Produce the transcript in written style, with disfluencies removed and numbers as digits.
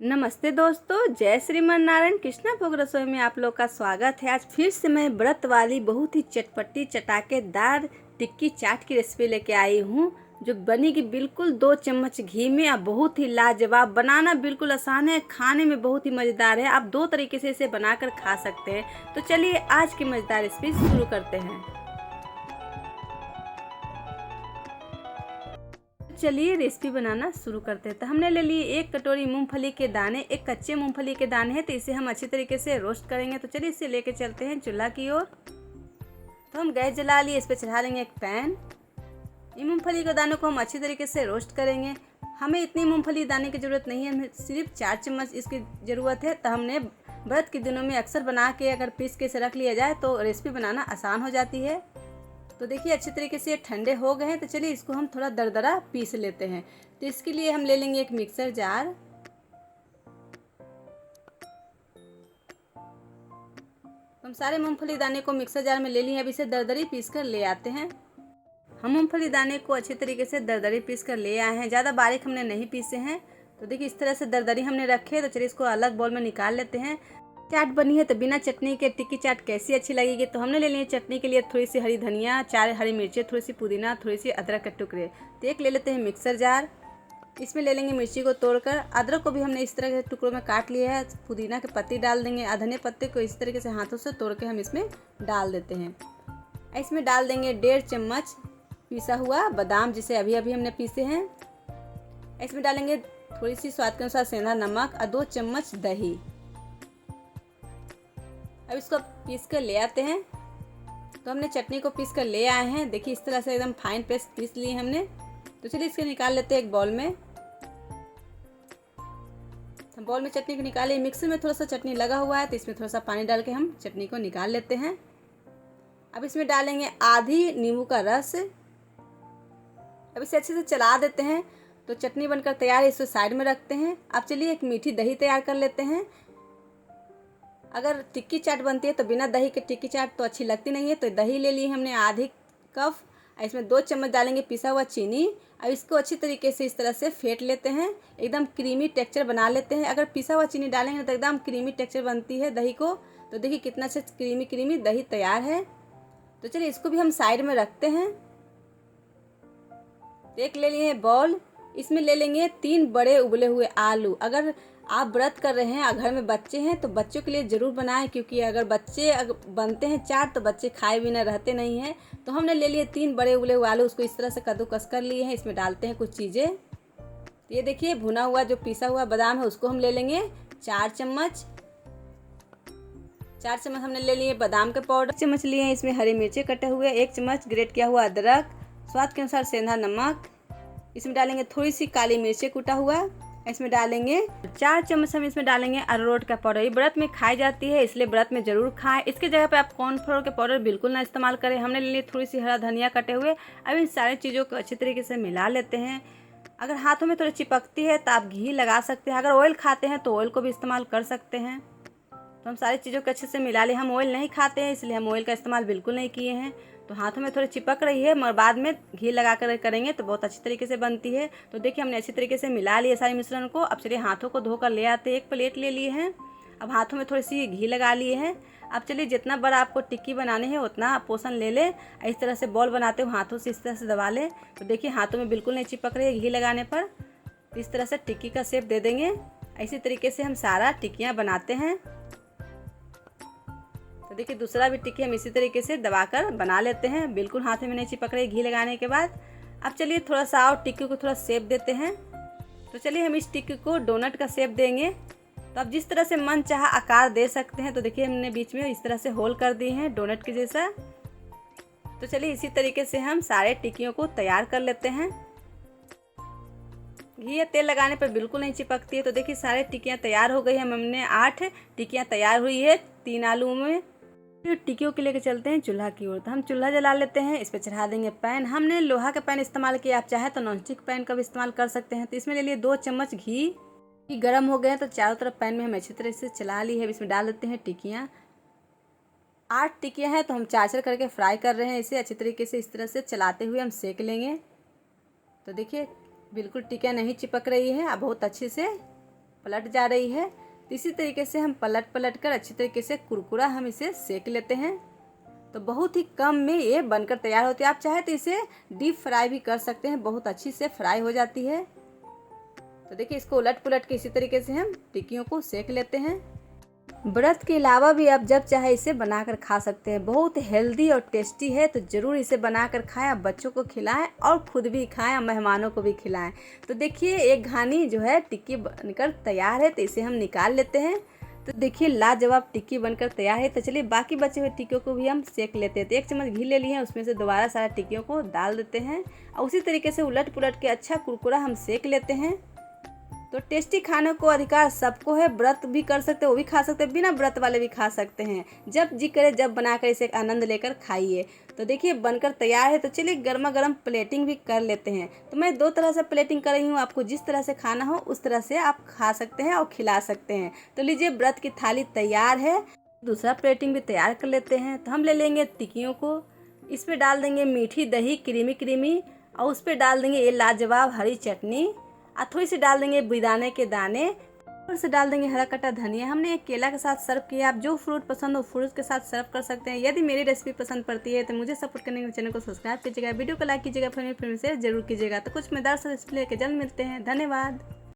नमस्ते दोस्तों, जय श्रीमान नारायण। कृष्णा भोग रसोई में आप लोग का स्वागत है। आज फिर से मैं व्रत वाली बहुत ही चटपटी चटाकेदार टिक्की चाट की रेसिपी लेके आई हूँ, जो बनेगी बिल्कुल 2 चम्मच घी में। अब बहुत ही लाजवाब, बनाना बिल्कुल आसान है, खाने में बहुत ही मज़ेदार है। आप 2 तरीके से इसे बनाकर खा सकते हैं। तो चलिए आज की मज़ेदार रेसिपी शुरू करते हैं। चलिए रेसिपी बनाना शुरू करते हैं। तो हमने ले लिए 1 कटोरी मूंगफली के दाने। एक कच्चे मूंगफली के दाने हैं, तो इसे हम अच्छी तरीके से रोस्ट करेंगे। तो चलिए इसे लेके चलते हैं चूल्हा की ओर। तो हम गैस जला लिए, इस पर चढ़ा लेंगे एक पैन। इन मूंगफली के दानों को हम अच्छी तरीके से रोस्ट करेंगे। हमें इतनी मूंगफली दाने की ज़रूरत नहीं है, हमें सिर्फ 4 चम्मच इसकी ज़रूरत है। तो हमने व्रत के दिनों में अक्सर बना के अगर पीस के इसे रख लिया जाए तो रेसिपी बनाना आसान हो जाती है। तो देखिए अच्छी तरीके से ठंडे हो गए हैं। तो चलिए इसको हम थोड़ा दरदरा पीस लेते हैं। तो इसके लिए हम ले लेंगे एक मिक्सर जार। हम सारे मूंगफली दाने को मिक्सर जार में ले लिए। अब इसे दरदरी पीस कर ले आते हैं। हम मूंगफली दाने को अच्छी तरीके से दरदरी पीस कर ले आए हैं, ज़्यादा बारीक हमने नहीं पीसे हैं। तो देखिए इस तरह से दरदरी हमने रखे। तो चलिए इसको अलग बाउल में निकाल लेते हैं। चाट बनी है तो बिना चटनी के टिक्की चाट कैसी अच्छी लगेगी। तो हमने ले ली चटनी के लिए थोड़ी सी हरी धनिया, 4 हरी मिर्चें, थोड़ी सी पुदीना, थोड़ी सी अदरक के टुकड़े। तो एक ले लेते हैं मिक्सर जार। इसमें ले लेंगे मिर्ची को तोड़कर। अदरक को भी हमने इस तरह के टुकड़ों में काट लिया है। पुदीना के पत्ती डाल देंगे। धनिया पत्ते को इस तरीके से हाथों से तोड़ के हम इसमें डाल देते हैं। इसमें डाल देंगे 1.5 चम्मच पिसा हुआ बादाम, जिसे अभी अभी हमने पीसे हैं। इसमें डालेंगे थोड़ी सी स्वाद के अनुसार सेंधा नमक और 2 चम्मच दही। अब इसको पीस कर ले आते हैं। तो हमने चटनी को पीस कर ले आए हैं। देखिए इस तरह से एकदम फाइन पेस्ट पीस लिए हमने। तो चलिए इसको निकाल लेते हैं एक बाउल में। हम बाउल में चटनी को निकाले। मिक्सर में थोड़ा सा चटनी लगा हुआ है, तो इसमें थोड़ा सा पानी डाल के हम चटनी को निकाल लेते हैं। अब इसमें डालेंगे आधी नींबू का रस। अब इसे अच्छे से चला देते हैं। तो चटनी बनकर तैयार है, इसे साइड में रखते हैं। अब चलिए एक मीठी दही तैयार कर लेते हैं। अगर टिक्की चाट बनती है तो बिना दही के टिक्की चाट तो अच्छी लगती नहीं है। तो दही ले ली हमने आधी कप। इसमें 2 चम्मच डालेंगे पिसा हुआ चीनी। अब इसको अच्छी तरीके से इस तरह से फेंट लेते हैं, एकदम क्रीमी टेक्सचर बना लेते हैं। अगर पिसा हुआ चीनी डालेंगे तो एकदम क्रीमी टेक्सचर बनती है दही को। तो देखिए कितना अच्छा क्रीमी दही तैयार है। तो चलिए इसको भी हम साइड में रखते हैं। एक ले लिए बाउल। इसमें ले लेंगे 3 बड़े उबले हुए आलू। अगर आप व्रत कर रहे हैं और घर में बच्चे हैं तो बच्चों के लिए ज़रूर बनाएं, क्योंकि अगर बनते हैं चाट तो बच्चे खाए बिना रहते नहीं हैं। तो हमने ले लिए 3 बड़े उबले हुए आलू, उसको इस तरह से कद्दूकस कर लिए हैं। इसमें डालते हैं कुछ चीज़ें। तो ये देखिए भुना हुआ जो पिसा हुआ बादाम है उसको हम ले लेंगे 4 चम्मच। 4 चम्मच हमने ले लिए बादाम के पाउडर। चम्मच लिए हैं इसमें हरी मिर्चें कटे हुए। 1 चम्मच ग्रेट किया हुआ अदरक, स्वाद के अनुसार सेंधा नमक। इसमें डालेंगे थोड़ी सी काली मिर्चें कूटा हुआ। इसमें डालेंगे 4 चम्मच हम इसमें डालेंगे अरारोट का पाउडर। ये व्रत में खाई जाती है, इसलिए व्रत में ज़रूर खाएं। इसकी जगह पे आप कॉर्नफ्लोर के पाउडर बिल्कुल ना इस्तेमाल करें। हमने ले ली थोड़ी सी हरा धनिया कटे हुए। अब इन सारी चीज़ों को अच्छी तरीके से मिला लेते हैं। अगर हाथों में थोड़ी चिपकती है तो आप घी लगा सकते हैं। अगर ऑयल खाते हैं तो ऑयल को भी इस्तेमाल कर सकते हैं। तो हम सारी चीज़ों को अच्छे से मिला लें। हम ऑयल नहीं खाते हैं, इसलिए हम ऑयल का इस्तेमाल बिल्कुल नहीं किए हैं। तो हाथों में थोड़ी चिपक रही है, मगर बाद में घी लगा कर करेंगे तो बहुत अच्छी तरीके से बनती है। तो देखिए हमने अच्छी तरीके से मिला लिया सारे मिश्रण को। अब चलिए हाथों को धोकर ले आते हैं। एक प्लेट ले लिए हैं। अब हाथों में थोड़ी सी घी लगा लिए हैं। अब चलिए जितना बड़ा आपको टिक्की बनाने है उतना पोर्शन ले लें। इस तरह से बॉल बनाते हुए हाथों से इस तरह से दबा लें। तो देखिए हाथों में बिल्कुल नहीं चिपक रही है घी लगाने पर। इस तरह से टिक्की का शेप दे देंगे। इसी तरीके से हम सारा टिक्कियाँ बनाते हैं। तो देखिए दूसरा भी टिक्की हम इसी तरीके से दबाकर बना लेते हैं, बिल्कुल हाथ में नहीं चिपक रही घी लगाने के बाद। अब चलिए थोड़ा सा और टिक्की को थोड़ा शेप देते हैं। तो चलिए हम इस टिक्की को डोनट का शेप देंगे। तो आप जिस तरह से मन चाहा आकार दे सकते हैं। तो देखिए हमने बीच में इस तरह से होल कर दिए हैं डोनट के जैसा। तो चलिए इसी तरीके से हम सारे टिक्कियों को तैयार कर लेते हैं। घी या तेल लगाने पर बिल्कुल नहीं चिपकती है। तो देखिए सारे टिक्कियाँ तैयार हो गई हैं। हमने 8 टिक्कियाँ तैयार हुई है 3 आलू में। फिर टिक्कियों के लेके चलते हैं चूल्हा की ओर। तो हम चूल्हा जला लेते हैं। इस पर चढ़ा देंगे पैन। हमने लोहा का पैन इस्तेमाल किया, आप चाहे तो नॉनस्टिक पैन का भी इस्तेमाल कर सकते हैं। तो इसमें ले लिए 2 चम्मच घी। गर्म हो गए हैं तो चारों तरफ पैन में हम अच्छी तरह से चला ली है। इसमें डाल देते हैं टिक्कियाँ। 8 टिक्कियाँ हैं तो हम 4 करके फ्राई कर रहे हैं। इसे अच्छी तरीके से इस तरह से चलाते हुए हम सेक लेंगे। तो देखिए बिल्कुल टिक्कियाँ नहीं चिपक रही है। अब बहुत अच्छे से पलट जा रही है। तो इसी तरीके से हम पलट कर अच्छी तरीके से कुरकुरा हम इसे सेक लेते हैं। तो बहुत ही कम में ये बनकर तैयार होती है। आप चाहे तो इसे डीप फ्राई भी कर सकते हैं, बहुत अच्छी से फ्राई हो जाती है। तो देखिए इसको उलट पुलट के इसी तरीके से हम टिक्कियों को सेक लेते हैं। व्रत के अलावा भी आप जब चाहे इसे बनाकर खा सकते हैं। बहुत हेल्दी और टेस्टी है, तो ज़रूर इसे बनाकर खाएं। आप बच्चों को खिलाएं और खुद भी खाएं और मेहमानों को भी खिलाएं। तो देखिए एक घानी जो है टिक्की बनकर तैयार है, तो इसे हम निकाल लेते हैं। तो देखिए लाजवाब टिक्की बनकर तैयार है। तो चलिए बाकी बचे हुए टिक्कियों को भी हम सेक लेते हैं। तो 1 चम्मच घी ले लिए हैं, उसमें से दोबारा सारा टिक्कियों को डाल देते हैं और उसी तरीके से उलट पुलट के अच्छा कुरकुरा हम सेक लेते हैं। तो टेस्टी खाने को अधिकार सबको है। व्रत भी कर सकते हैं, वो भी खा सकते हैं, बिना व्रत वाले भी खा सकते हैं। जब जी करे जब बनाकर इसे आनंद लेकर खाइए। तो देखिए बनकर तैयार है। तो चलिए गर्मा गर्म प्लेटिंग भी कर लेते हैं। तो मैं 2 तरह से प्लेटिंग कर रही हूँ। आपको जिस तरह से खाना हो उस तरह से आप खा सकते हैं और खिला सकते हैं। तो लीजिए व्रत की थाली तैयार है। दूसरा प्लेटिंग भी तैयार कर लेते हैं। तो हम ले लेंगे टिक्कियों को, इसमें डाल देंगे मीठी दही क्रीमी और उस पर डाल देंगे ये लाजवाब हरी चटनी और थोड़ी सी डाल देंगे बिदाने के दाने और से डाल देंगे हरा कटा धनिया। हमने एक केला के साथ सर्व किया। आप जो फ्रूट पसंद हो फ्रूट के साथ सर्व कर सकते हैं। यदि मेरी रेसिपी पसंद पड़ती है तो मुझे सपोर्ट करने के लिए चैनल को सब्सक्राइब कीजिएगा, वीडियो को लाइक कीजिएगा, फिर शेयर जरूर कीजिएगा। तो कुछ मजेदार सा रेसिपी लेकर जल्द मिलते हैं। धन्यवाद।